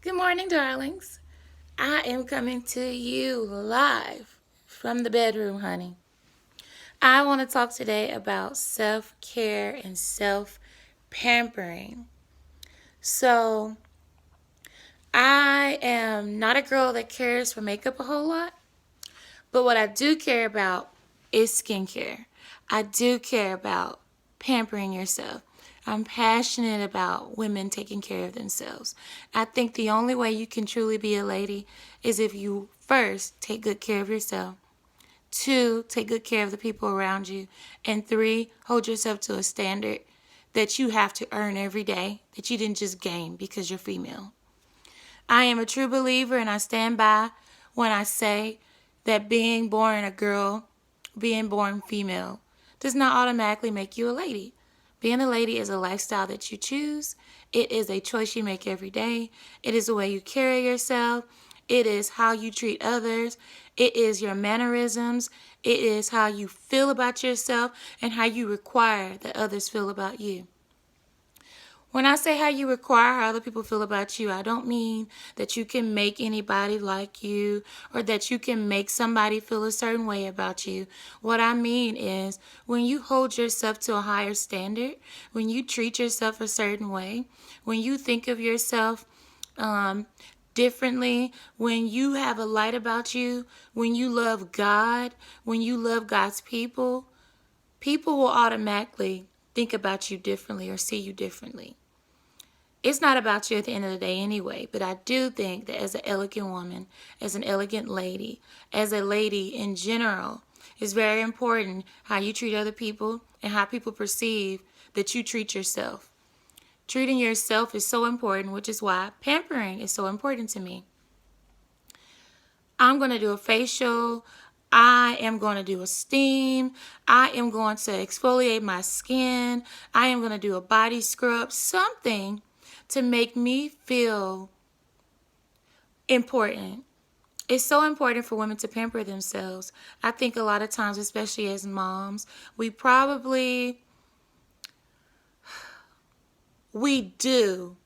Good morning, darlings. I am coming to you live from the bedroom, honey. I want to talk today about self-care and self-pampering. So, I am not a girl that cares for makeup a whole lot, but what I do care about is skincare. I do care about pampering yourself. I'm passionate about women taking care of themselves. I think the only way you can truly be a lady is if you first take good care of yourself. Two, take good care of the people around you. And three, hold yourself to a standard that you have to earn every day, that you didn't just gain because you're female. I am a true believer and I stand by when I say that being born a girl, being born female, does not automatically make you a lady. Being a lady is a lifestyle that you choose. It is a choice you make every day. It is the way you carry yourself. It is how you treat others. It is your mannerisms. It is how you feel about yourself and how you require that others feel about you. When I say how you require how other people feel about you, I don't mean that you can make anybody like you or that you can make somebody feel a certain way about you. What I mean is when you hold yourself to a higher standard, when you treat yourself a certain way, when you think of yourself differently, when you have a light about you, when you love God, when you love God's people, people will automatically think about you differently or see you differently. It's not about you at the end of the day anyway, but I do think that as an elegant woman, as an elegant lady, as a lady in general, it's very important how you treat other people and how people perceive that you treat yourself. Treating yourself is so important, which is why pampering is so important to me. I'm going to do a facial. I am going to do a steam. I am going to exfoliate my skin. I am going to do a body scrub, something to make me feel important. It's so important for women to pamper themselves. I think a lot of times, especially as moms, we do,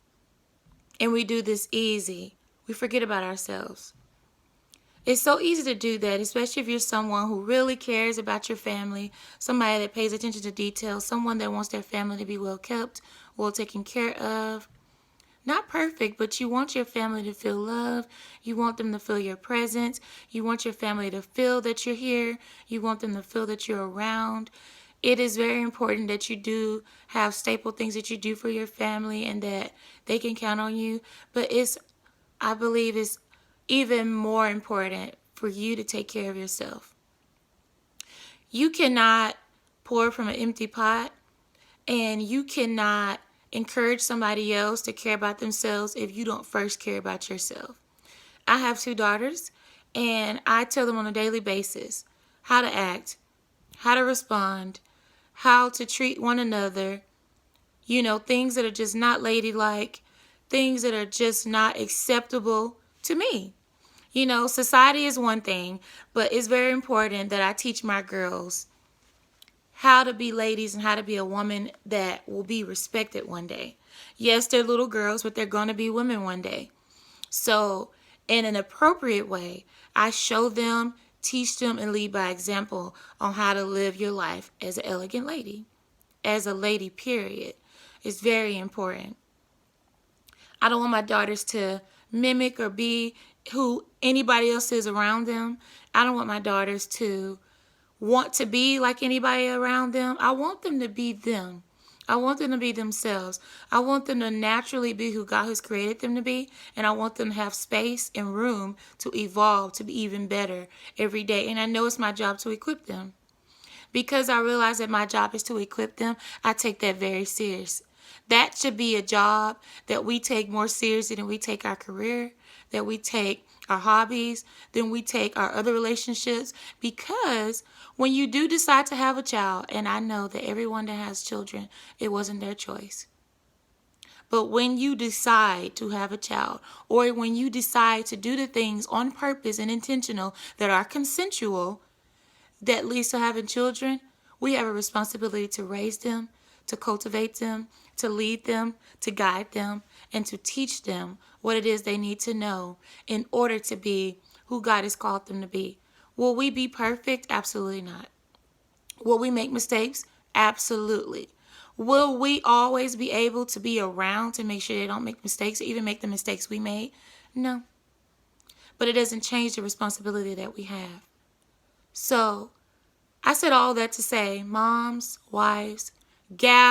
and we do this easy. We forget about ourselves. It's so easy to do that, especially if you're someone who really cares about your family, somebody that pays attention to details, someone that wants their family to be well kept, well taken care of. Not perfect, but you want your family to feel love. You want them to feel your presence. You want your family to feel that you're here. You want them to feel that you're around. It is very important that you do have staple things that you do for your family and that they can count on you. But I believe it's even more important for you to take care of yourself. You cannot pour from an empty pot, and you cannot encourage somebody else to care about themselves if you don't first care about yourself. I have two daughters, and I tell them on a daily basis how to act, how to respond, how to treat one another, things that are just not ladylike, things that are just not acceptable to me. Society is one thing, but it's very important that I teach my girls how to be ladies and how to be a woman that will be respected one day. Yes, they're little girls, but they're going to be women one day. So, in an appropriate way, I show them, teach them, and lead by example on how to live your life as an elegant lady, as a lady, period. It's very important. I don't want my daughters to mimic or be who anybody else is around them. I don't want my daughters to want to be like anybody around them. I want them to be them. I want them to be themselves. I want them to naturally be who God has created them to be. And I want them to have space and room to evolve, to be even better every day. And I know it's my job to equip them. Because I realize that my job is to equip them, I take that very serious. That should be a job that we take more seriously than we take our career, that we take our hobbies, than we take our other relationships. Because when you do decide to have a child, and I know that everyone that has children, it wasn't their choice. But when you decide to have a child, or when you decide to do the things on purpose and intentional that are consensual, that leads to having children, we have a responsibility to raise them, to cultivate them, to lead them, to guide them, and to teach them what it is they need to know in order to be who God has called them to be. Will we be perfect? Absolutely not. Will we make mistakes? Absolutely. Will we always be able to be around to make sure they don't make mistakes or even make the mistakes we made? No. But it doesn't change the responsibility that we have. So I said all that to say, moms, wives, gals,